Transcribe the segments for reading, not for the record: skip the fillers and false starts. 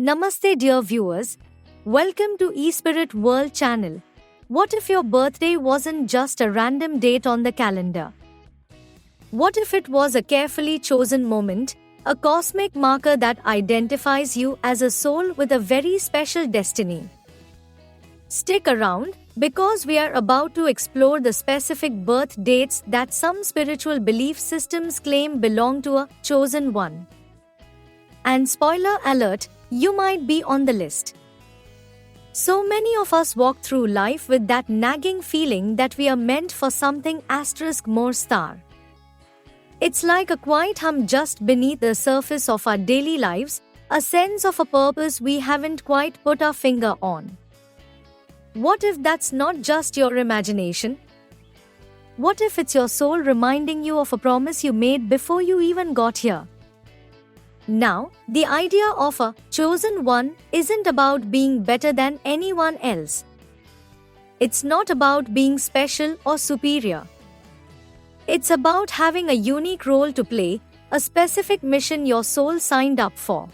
Namaste, dear viewers. Welcome to eSpirit World channel. What if your birthday wasn't just a random date on the calendar? What if it was a carefully chosen moment, a cosmic marker that identifies you as a soul with a very special destiny? Stick around, because we are about to explore the specific birth dates that some spiritual belief systems claim belong to a chosen one. And spoiler alert, you might be on the list. So many of us walk through life with that nagging feeling that we are meant for something more star. It's like a quiet hum just beneath the surface of our daily lives, a sense of a purpose we haven't quite put our finger on. What if that's not just your imagination? What if it's your soul reminding you of a promise you made before you even got here? Now, the idea of a chosen one isn't about being better than anyone else. It's not about being special or superior. It's about having a unique role to play, a specific mission your soul signed up for.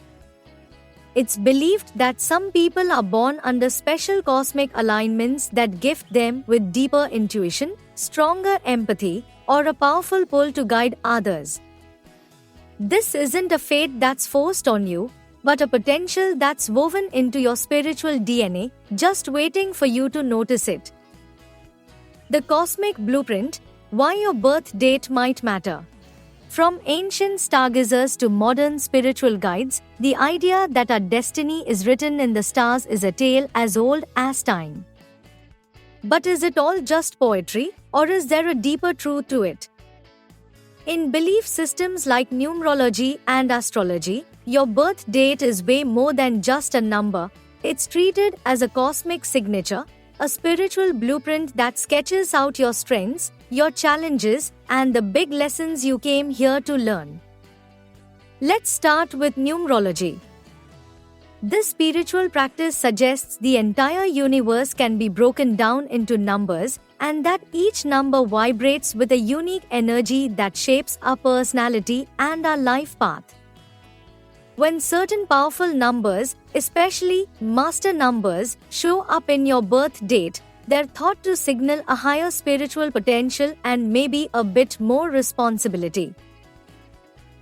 It's believed that some people are born under special cosmic alignments that gift them with deeper intuition, stronger empathy, or a powerful pull to guide others. This isn't a fate that's forced on you, but a potential that's woven into your spiritual DNA, just waiting for you to notice it. The cosmic blueprint: why your birth date might matter. From ancient stargazers to modern spiritual guides, the idea that our destiny is written in the stars is a tale as old as time. But is it all just poetry, or is there a deeper truth to it? In belief systems like numerology and astrology, your birth date is way more than just a number. It's treated as a cosmic signature, a spiritual blueprint that sketches out your strengths, your challenges, and the big lessons you came here to learn. Let's start with numerology. This spiritual practice suggests the entire universe can be broken down into numbers, and that each number vibrates with a unique energy that shapes our personality and our life path. When certain powerful numbers, especially master numbers, show up in your birth date, they're thought to signal a higher spiritual potential and maybe a bit more responsibility.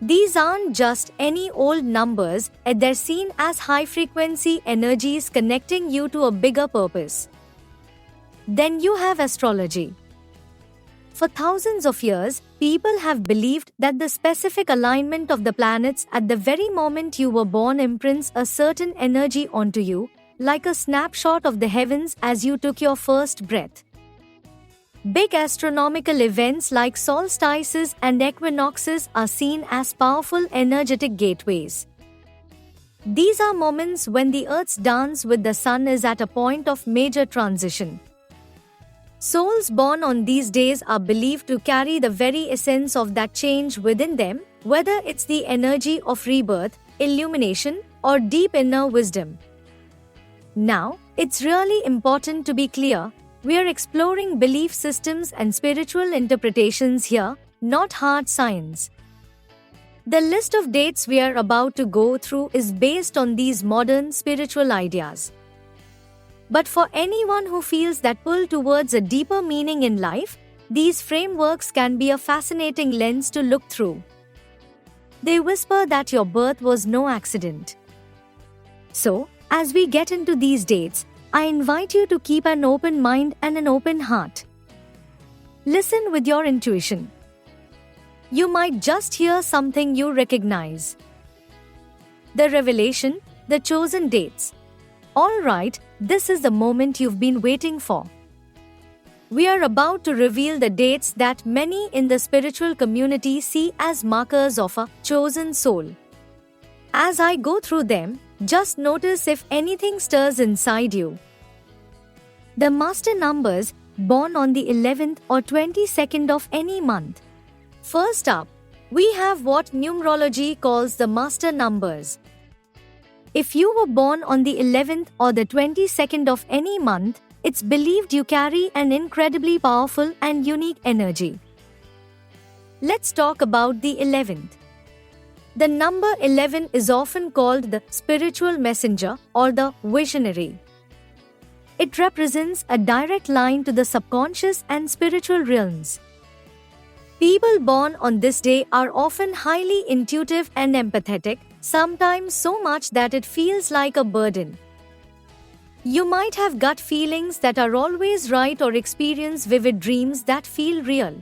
These aren't just any old numbers, they're seen as high-frequency energies connecting you to a bigger purpose. Then you have astrology. For thousands of years, people have believed that the specific alignment of the planets at the very moment you were born imprints a certain energy onto you, like a snapshot of the heavens as you took your first breath. Big astronomical events like solstices and equinoxes are seen as powerful energetic gateways. These are moments when the Earth's dance with the sun is at a point of major transition. Souls born on these days are believed to carry the very essence of that change within them, whether it's the energy of rebirth, illumination, or deep inner wisdom. Now, it's really important to be clear. We are exploring belief systems and spiritual interpretations here, not hard science. The list of dates we are about to go through is based on these modern spiritual ideas. But for anyone who feels that pull towards a deeper meaning in life, these frameworks can be a fascinating lens to look through. They whisper that your birth was no accident. So, as we get into these dates, I invite you to keep an open mind and an open heart. Listen with your intuition. You might just hear something you recognize. The revelation, the chosen dates. Alright, this is the moment you've been waiting for. We are about to reveal the dates that many in the spiritual community see as markers of a chosen soul. As I go through them, just notice if anything stirs inside you. The master numbers, born on the 11th or 22nd of any month. First up, we have what numerology calls the master numbers. If you were born on the 11th or the 22nd of any month, it's believed you carry an incredibly powerful and unique energy. Let's talk about the 11th. The number 11 is often called the spiritual messenger or the visionary. It represents a direct line to the subconscious and spiritual realms. People born on this day are often highly intuitive and empathetic, sometimes so much that it feels like a burden. You might have gut feelings that are always right or experience vivid dreams that feel real.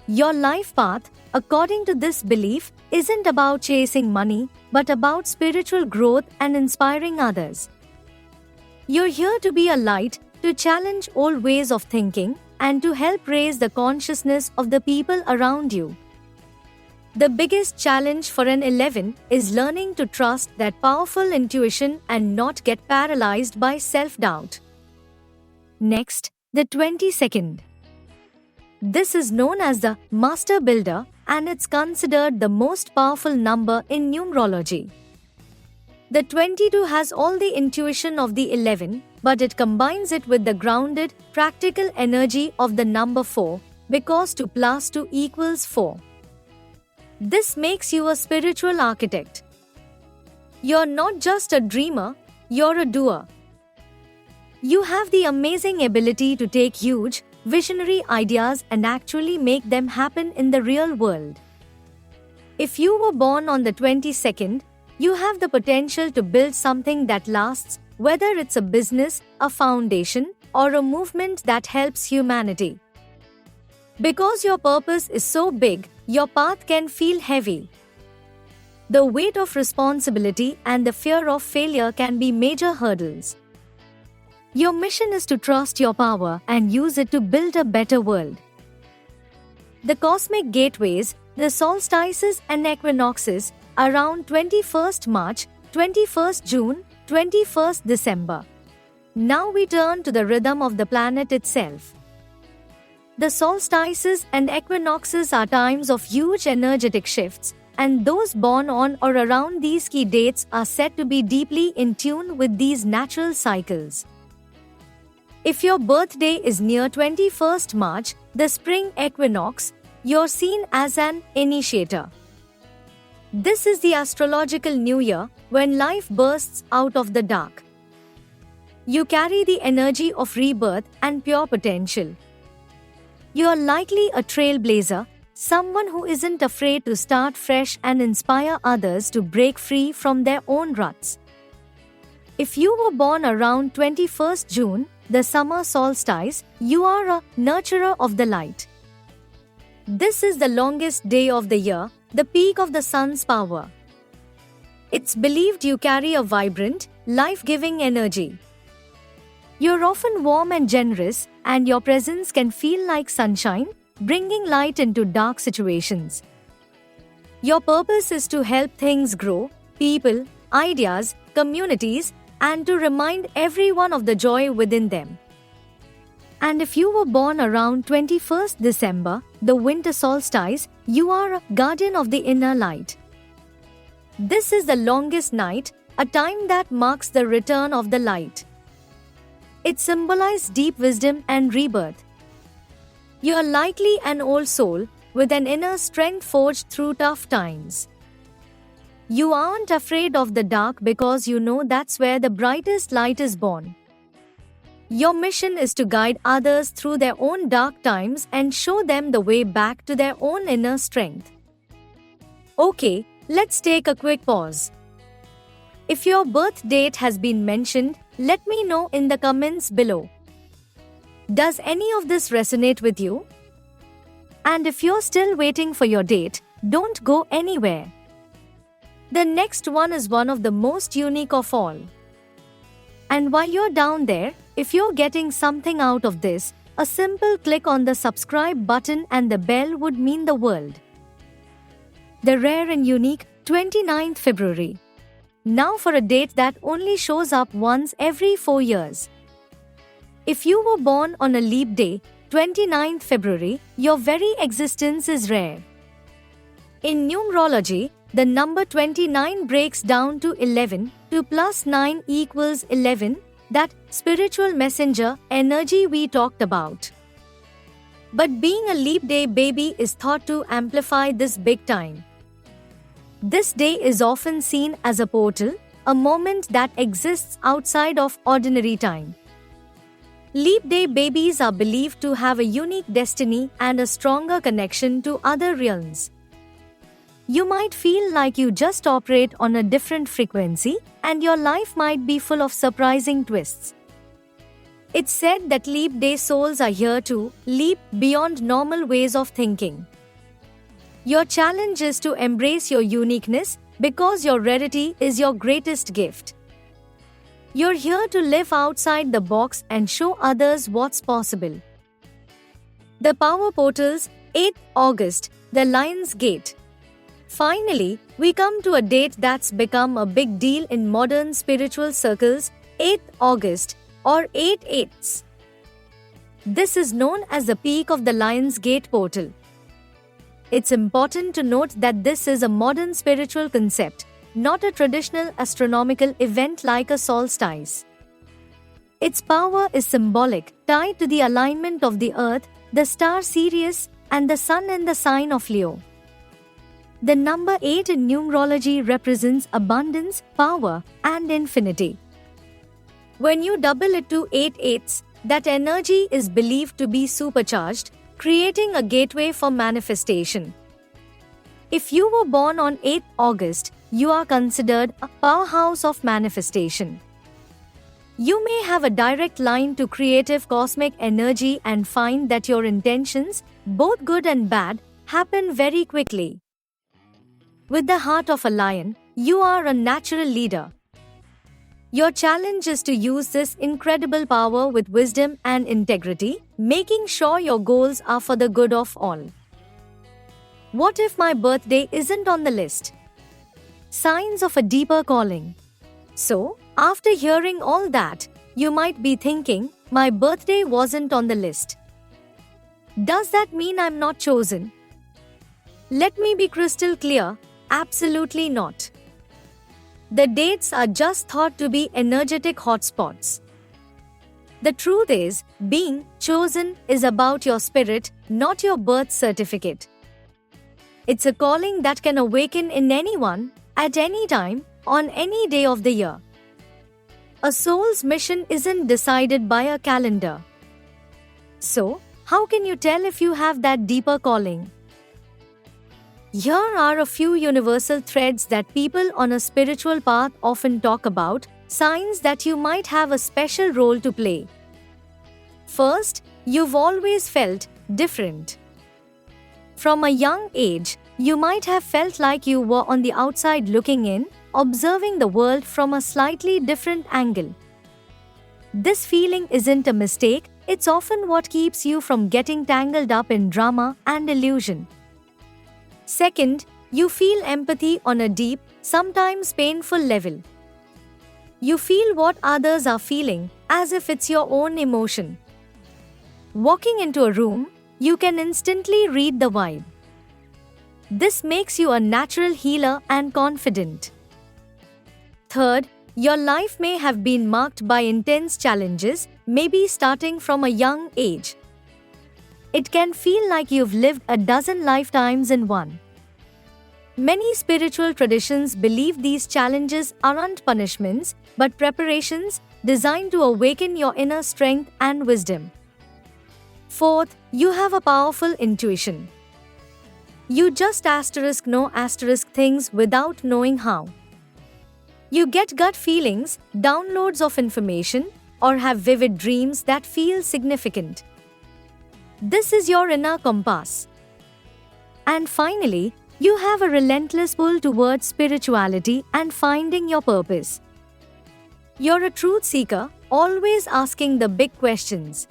Your life path, according to this belief, isn't about chasing money, but about spiritual growth and inspiring others. You're here to be a light, to challenge old ways of thinking, and to help raise the consciousness of the people around you. The biggest challenge for an 11 is learning to trust that powerful intuition and not get paralyzed by self-doubt. Next, the 22nd. This is known as the Master Builder, and it's considered the most powerful number in numerology. The 22 has all the intuition of the 11, but it combines it with the grounded, practical energy of the number 4, because 2 plus 2 equals 4. This makes you a spiritual architect. You're not just a dreamer, you're a doer. You have the amazing ability to take huge, visionary ideas and actually make them happen in the real world. If you were born on the 22nd, you have the potential to build something that lasts, whether it's a business, a foundation, or a movement that helps humanity. Because your purpose is so big, your path can feel heavy. The weight of responsibility and the fear of failure can be major hurdles. Your mission is to trust your power and use it to build a better world. The cosmic gateways, the solstices and equinoxes, around 21st March, 21st June, 21st December. Now we turn to the rhythm of the planet itself. The solstices and equinoxes are times of huge energetic shifts, and those born on or around these key dates are said to be deeply in tune with these natural cycles. If your birthday is near 21st March, the spring equinox, you're seen as an initiator. This is the astrological new year, when life bursts out of the dark. You carry the energy of rebirth and pure potential. You're likely a trailblazer, someone who isn't afraid to start fresh and inspire others to break free from their own ruts. If you were born around 21st June, the summer solstice, you are a nurturer of the light. This is the longest day of the year, the peak of the sun's power. It's believed you carry a vibrant, life-giving energy. You're often warm and generous, and your presence can feel like sunshine, bringing light into dark situations. Your purpose is to help things grow, people, ideas, communities, and to remind everyone of the joy within them. And if you were born around 21st December, the winter solstice, you are a guardian of the inner light. This is the longest night, a time that marks the return of the light. It symbolizes deep wisdom and rebirth. You are likely an old soul, with an inner strength forged through tough times. You aren't afraid of the dark because you know that's where the brightest light is born. Your mission is to guide others through their own dark times and show them the way back to their own inner strength. Okay, let's take a quick pause. If your birth date has been mentioned, let me know in the comments below. Does any of this resonate with you? And if you're still waiting for your date, don't go anywhere. The next one is one of the most unique of all. And while you're down there, if you're getting something out of this, a simple click on the subscribe button and the bell would mean the world. The rare and unique 29th February. Now for a date that only shows up once every 4 years. If you were born on a leap day, 29th February, your very existence is rare. In numerology, the number 29 breaks down to 11, 2 plus 9 equals 11, that spiritual messenger energy we talked about. But being a leap day baby is thought to amplify this big time. This day is often seen as a portal, a moment that exists outside of ordinary time. Leap day babies are believed to have a unique destiny and a stronger connection to other realms. You might feel like you just operate on a different frequency, and your life might be full of surprising twists. It's said that leap day souls are here to leap beyond normal ways of thinking. Your challenge is to embrace your uniqueness because your rarity is your greatest gift. You're here to live outside the box and show others what's possible. The Power Portals, 8th August, the Lion's Gate. Finally, we come to a date that's become a big deal in modern spiritual circles, 8th August, or 8/8. This is known as the peak of the Lion's Gate portal. It's important to note that this is a modern spiritual concept, not a traditional astronomical event like a solstice. Its power is symbolic, tied to the alignment of the Earth, the star Sirius, and the Sun in the sign of Leo. The number 8 in numerology represents abundance, power, and infinity. When you double it to 8/8, that energy is believed to be supercharged, creating a gateway for manifestation. If you were born on 8th August, you are considered a powerhouse of manifestation. You may have a direct line to creative cosmic energy and find that your intentions, both good and bad, happen very quickly. With the heart of a lion, you are a natural leader. Your challenge is to use this incredible power with wisdom and integrity, making sure your goals are for the good of all. What if my birthday isn't on the list? Signs of a deeper calling. So, after hearing all that, you might be thinking, my birthday wasn't on the list. Does that mean I'm not chosen? Let me be crystal clear, absolutely not. The dates are just thought to be energetic hotspots. The truth is, being chosen is about your spirit, not your birth certificate. It's a calling that can awaken in anyone, at any time, on any day of the year. A soul's mission isn't decided by a calendar. So, how can you tell if you have that deeper calling? Here are a few universal threads that people on a spiritual path often talk about, signs that you might have a special role to play. First, you've always felt different. From a young age, you might have felt like you were on the outside looking in, observing the world from a slightly different angle. This feeling isn't a mistake, it's often what keeps you from getting tangled up in drama and illusion. Second, you feel empathy on a deep, sometimes painful level. You feel what others are feeling, as if it's your own emotion. Walking into a room, you can instantly read the vibe. This makes you a natural healer and confident. Third, your life may have been marked by intense challenges, maybe starting from a young age. It can feel like you've lived a dozen lifetimes in one. Many spiritual traditions believe these challenges aren't punishments, but preparations designed to awaken your inner strength and wisdom. Fourth, you have a powerful intuition. You just know things without knowing how. You get gut feelings, downloads of information, or have vivid dreams that feel significant. This is your inner compass. And finally, you have a relentless pull towards spirituality and finding your purpose. You're a truth seeker, always asking the big questions.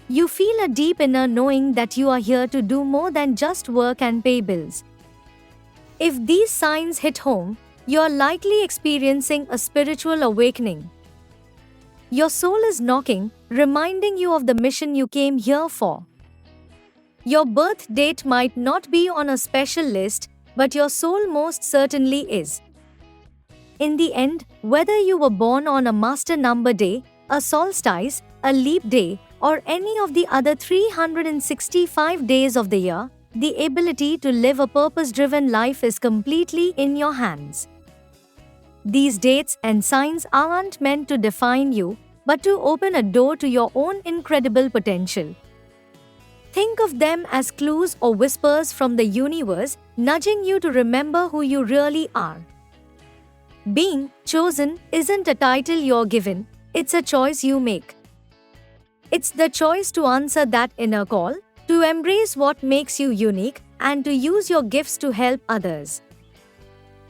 You feel a deep inner knowing that you are here to do more than just work and pay bills. If these signs hit home, you're likely experiencing a spiritual awakening. Your soul is knocking, reminding you of the mission you came here for. Your birth date might not be on a special list, but your soul most certainly is. In the end, whether you were born on a master number day, a solstice, a leap day, or any of the other 365 days of the year, The ability to live a purpose-driven life is completely in your hands. These dates and signs aren't meant to define you, but to open a door to your own incredible potential. Think of them as clues or whispers from the universe, nudging you to remember who you really are. Being chosen isn't a title you're given, it's a choice you make. It's the choice to answer that inner call, to embrace what makes you unique, and to use your gifts to help others.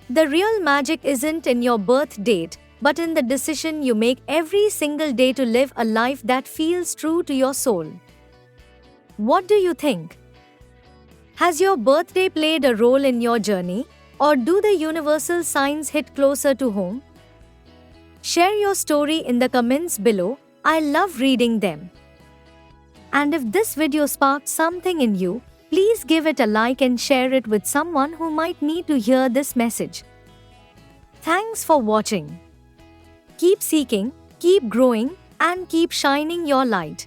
The real magic isn't in your birth date, but in the decision you make every single day to live a life that feels true to your soul. What do you think? Has your birthday played a role in your journey, or do the universal signs hit closer to home? Share your story in the comments below. I love reading them. And if this video sparked something in you, please give it a like and share it with someone who might need to hear this message. Thanks for watching. Keep seeking, keep growing, and keep shining your light.